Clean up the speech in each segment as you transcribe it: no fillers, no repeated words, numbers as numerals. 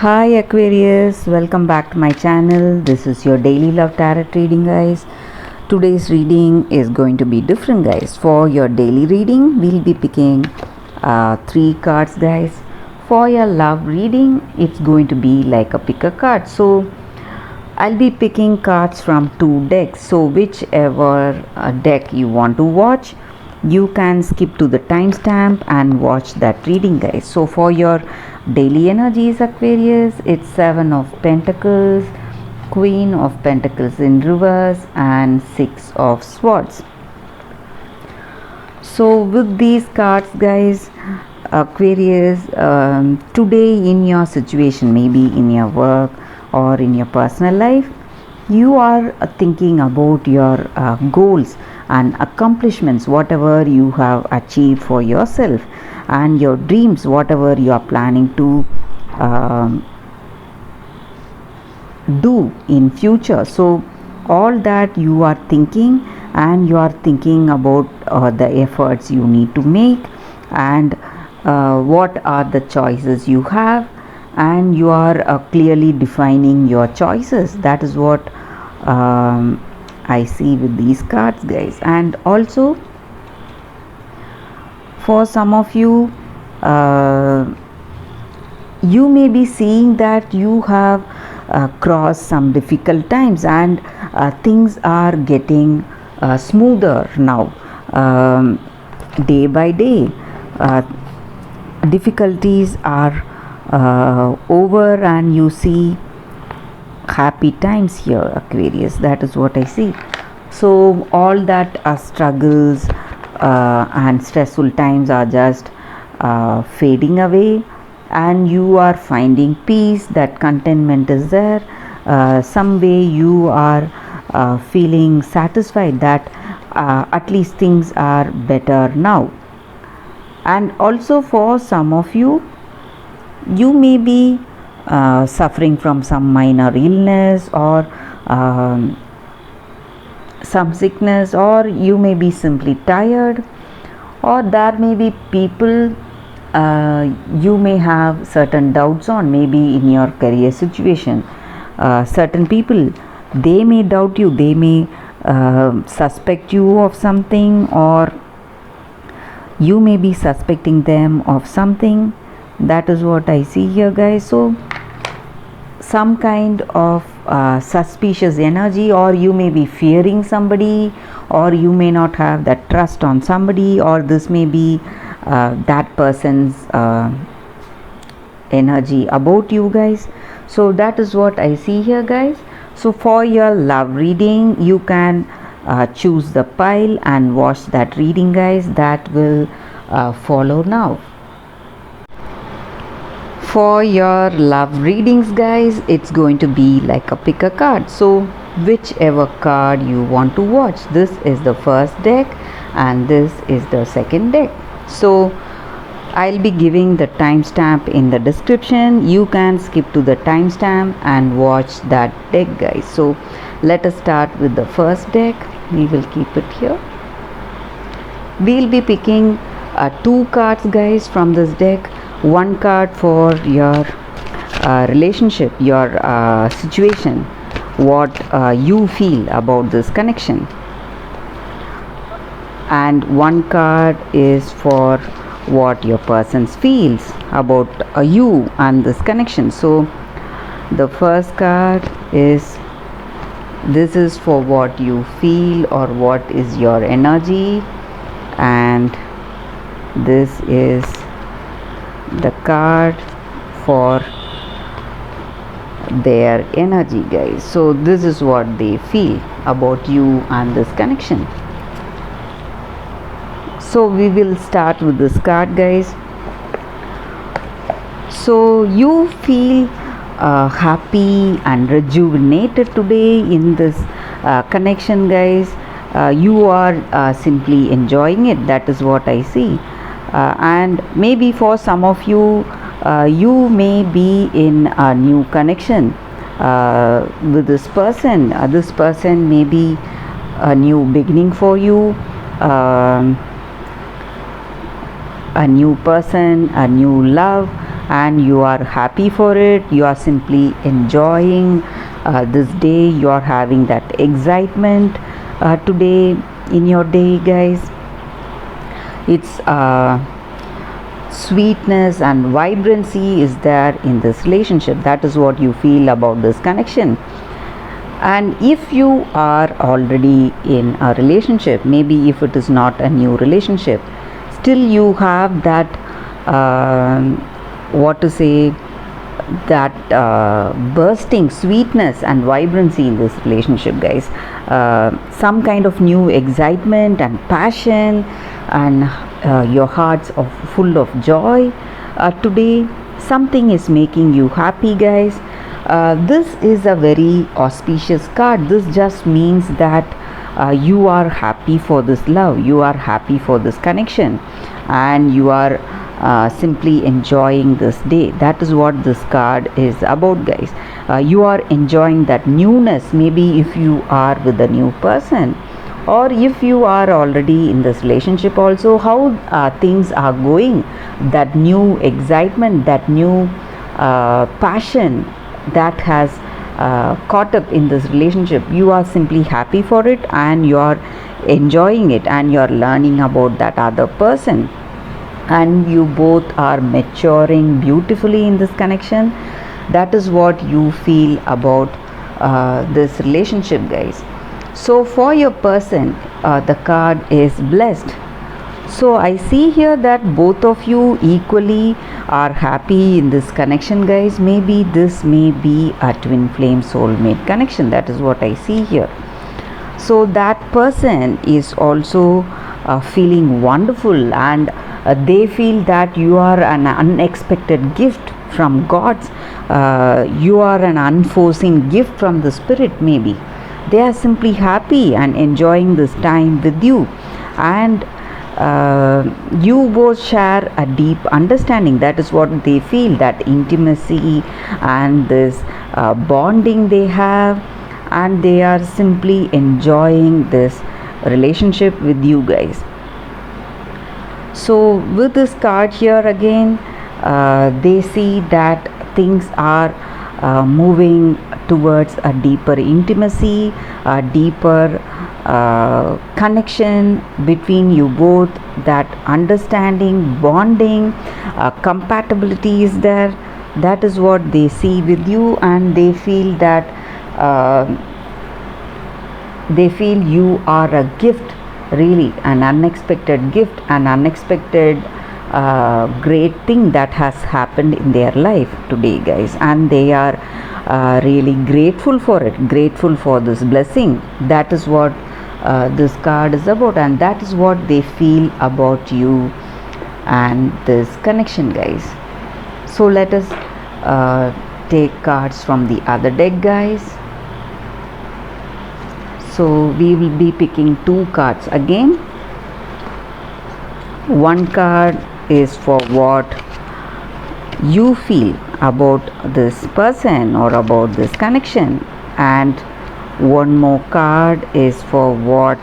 Hi Aquarius, welcome back to my channel. This is your daily love tarot reading, guys. Today's reading is going to be different, guys. For your daily reading, we'll be picking three cards, guys. For your love reading, it's going to be like a pick a card. So I'll be picking cards from two decks. So whichever deck you want to watch, you can skip to the timestamp and watch that reading, guys. So for your daily energies, Aquarius, it's Seven of Pentacles, Queen of Pentacles in reverse, and Six of Swords. So with these cards, guys, Aquarius, today in your situation, maybe in your work or in your personal life, you are thinking about your goals and accomplishments, whatever you have achieved for yourself, and your dreams, whatever you are planning to do in future. So all that you are thinking, and you are thinking about the efforts you need to make, and what are the choices you have, and you are clearly defining your choices. That is what I see with these cards, guys. And also for some of you, you may be seeing that you have crossed some difficult times, and things are getting smoother now, day by day. Difficulties are over, and you see happy times here, Aquarius. That is what I see. So all that struggles and stressful times are just fading away, and you are finding peace. That contentment is there. Some way you are feeling satisfied that at least things are better now. And also for some of you, you may be suffering from some minor illness, or some sickness, or you may be simply tired, or there may be people you may have certain doubts on, maybe in your career situation. Certain people, they may doubt you, they may suspect you of something, or you may be suspecting them of something. That is what I see here, guys. So some kind of suspicious energy, or you may be fearing somebody, or you may not have that trust on somebody, or this may be that person's energy about you, guys. So that is what I see here, guys. So for your love reading, you can choose the pile and watch that reading, guys. That will follow now. For your love readings, guys, it's going to be like a pick a card. So whichever card you want to watch, this is the first deck and this is the second deck. So I'll be giving the timestamp in the description. You can skip to the timestamp and watch that deck, guys. So let us start with the first deck. We will keep it here. We'll be picking two cards, guys, from this deck. One card for your relationship, your situation, what you feel about this connection, and one card is for what your person feels about you and this connection. So the first card is, this is for what you feel or what is your energy, and this is the card for their energy, guys. So this is what they feel about you and this connection. So we will start with this card, guys. So you feel happy and rejuvenated today in this connection, guys. You are simply enjoying it. That is what I see. And maybe for some of you, you may be in a new connection with this person. This person may be a new beginning for you, a new person, a new love, and you are happy for it. You are simply enjoying this day. You are having that excitement today in your day, guys. It's sweetness and vibrancy is there in this relationship. That is what you feel about this connection. And if you are already in a relationship, maybe if it is not a new relationship, still you have that what to say, that bursting sweetness and vibrancy in this relationship, guys. Some kind of new excitement and passion, and your hearts are full of joy today. Something is making you happy, guys. This is a very auspicious card. This just means that you are happy for this love, you are happy for this connection, and you are simply enjoying this day. That is what this card is about, guys. You are enjoying that newness, maybe if you are with a new person, or if you are already in this relationship also, how things are going, that new excitement, that new passion that has caught up in this relationship. You are simply happy for it, and you are enjoying it, and you are learning about that other person, and you both are maturing beautifully in this connection. That is what you feel about this relationship, guys. So for your person, the card is blessed. So I see here that both of you equally are happy in this connection, guys. Maybe this may be a twin flame soulmate connection. That is what I see here. So that person is also feeling wonderful, and they feel that you are an unexpected gift from gods. You are an unforeseen gift from the spirit. Maybe they are simply happy and enjoying this time with you, and you both share a deep understanding. That is what they feel, that intimacy and this bonding they have, and they are simply enjoying this relationship with you, guys. So with this card here again, they see that things are moving towards a deeper intimacy, a deeper connection between you both. That understanding, bonding, compatibility is there. That is what they see with you, and they feel that you are a gift, really an unexpected gift, an unexpected great thing that has happened in their life today, guys, and they are really grateful for it, grateful for this blessing. That is what this card is about, and that is what they feel about you and this connection, guys. So let us take cards from the other deck, guys. So we will be picking two cards again. One card is for what you feel about this person or about this connection, and one more card is for what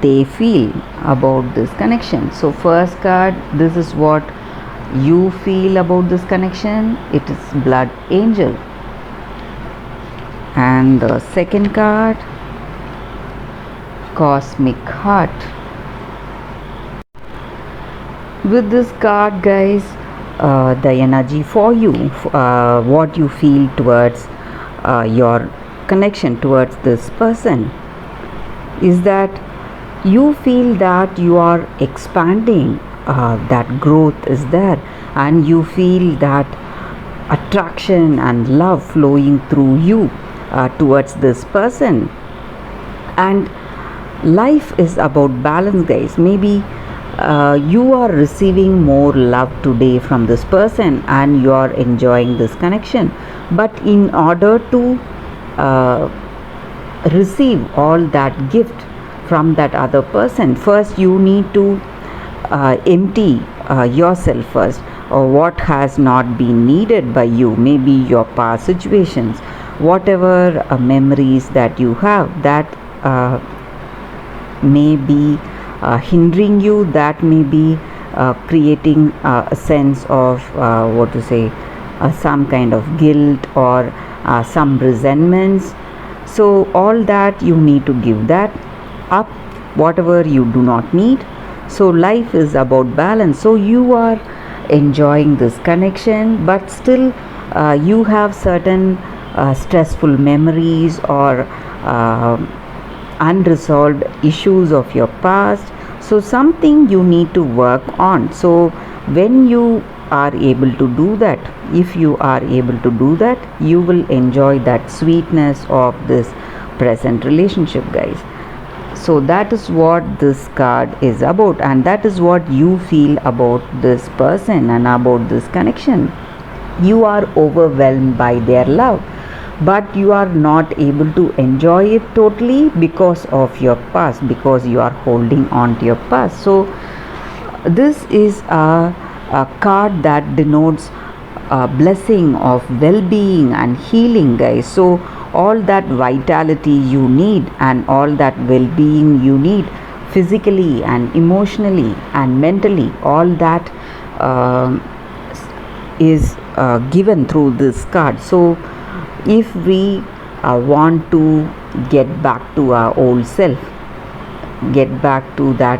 they feel about this connection. So first card, this is what you feel about this connection. It is Blood Angel. And the second card, Cosmic Heart. With this card, guys, the energy for you, what you feel towards your connection towards this person, is that you feel that you are expanding, that growth is there, and you feel that attraction and love flowing through you towards this person. And life is about balance, guys. Maybe you are receiving more love today from this person, and you are enjoying this connection, but in order to receive all that gift from that other person, first you need to empty yourself first, or what has not been needed by you, maybe your past situations, whatever memories that you have that may be hindering you, that may be creating a sense of what to say, some kind of guilt or some resentments. So all that you need to give that up, whatever you do not need. So life is about balance. So you are enjoying this connection, but still you have certain stressful memories or unresolved issues of your past. So something you need to work on. So when you are able to do that, if you are able to do that, you will enjoy that sweetness of this present relationship, guys. So that is what this card is about, and that is what you feel about this person and about this connection. You are overwhelmed by their love, but you are not able to enjoy it totally because of your past, because you are holding on to your past. So this is a card that denotes a blessing of well-being and healing, guys. So all that vitality you need and all that well-being you need, physically and emotionally and mentally, all that is given through this card. So if we want to get back to our old self, get back to that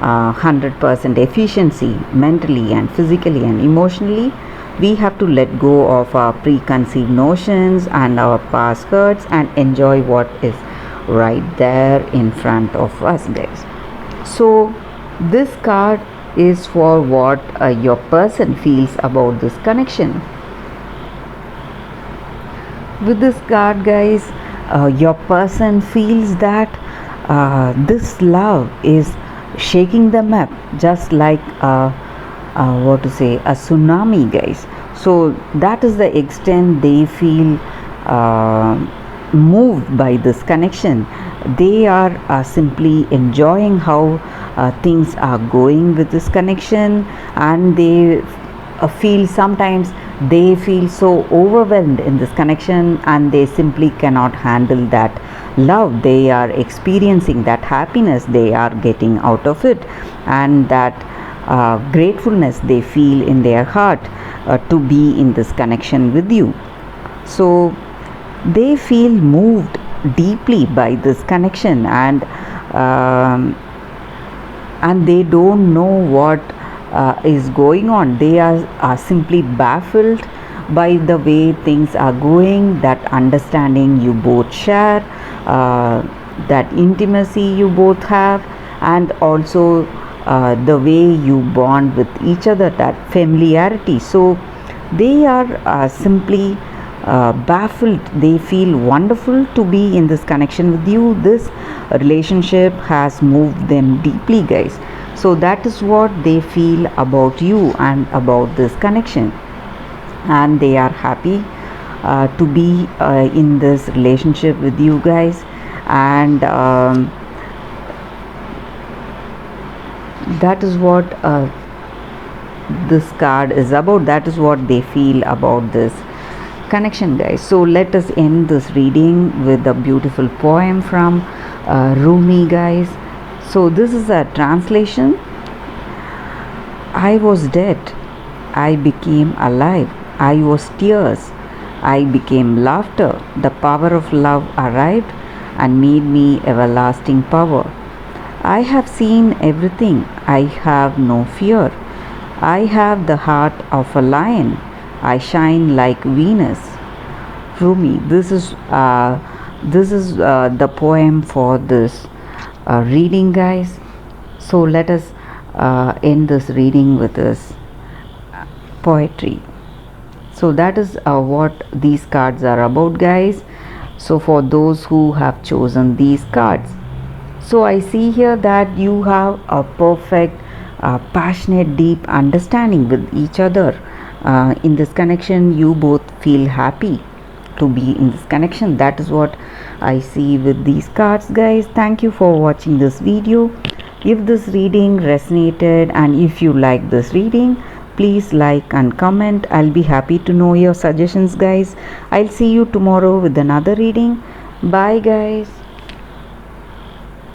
100% efficiency mentally and physically and emotionally, we have to let go of our preconceived notions and our past hurts and enjoy what is right there in front of us, guys. So this card is for what your person feels about this connection. With this card, guys, your person feels that this love is shaking them up, just like what to say, a tsunami, guys. So that is the extent they feel moved by this connection. They are simply enjoying how things are going with this connection, and they feel, sometimes they feel so overwhelmed in this connection, and they simply cannot handle that love they are experiencing, that happiness they are getting out of it, and that gratefulness they feel in their heart to be in this connection with you. So they feel moved deeply by this connection, and they don't know what is going on. They are simply baffled by the way things are going, that understanding you both share, that intimacy you both have, and also the way you bond with each other, that familiarity. So they are simply baffled. They feel wonderful to be in this connection with you. This relationship has moved them deeply, guys. So that is what they feel about you and about this connection, and they are happy to be in this relationship with you, guys. And that is what this card is about. That is what they feel about this connection, guys. So let us end this reading with a beautiful poem from Rumi, guys. So this is a translation. I was dead, I became alive. I was tears, I became laughter. The power of love arrived and made me everlasting power. I have seen everything, I have no fear. I have the heart of a lion, I shine like Venus. Rumi. This is the poem for this reading, guys. So let us end this reading with this poetry. So that is what these cards are about, guys. So for those who have chosen these cards, so I see here that you have a perfect passionate deep understanding with each other. In this connection you both feel happy to be in this connection. That is what I see with these cards, guys. Thank you for watching this video. If this reading resonated and if you like this reading, please like and comment. I'll be happy to know your suggestions, guys. I'll see you tomorrow with another reading. Bye, guys.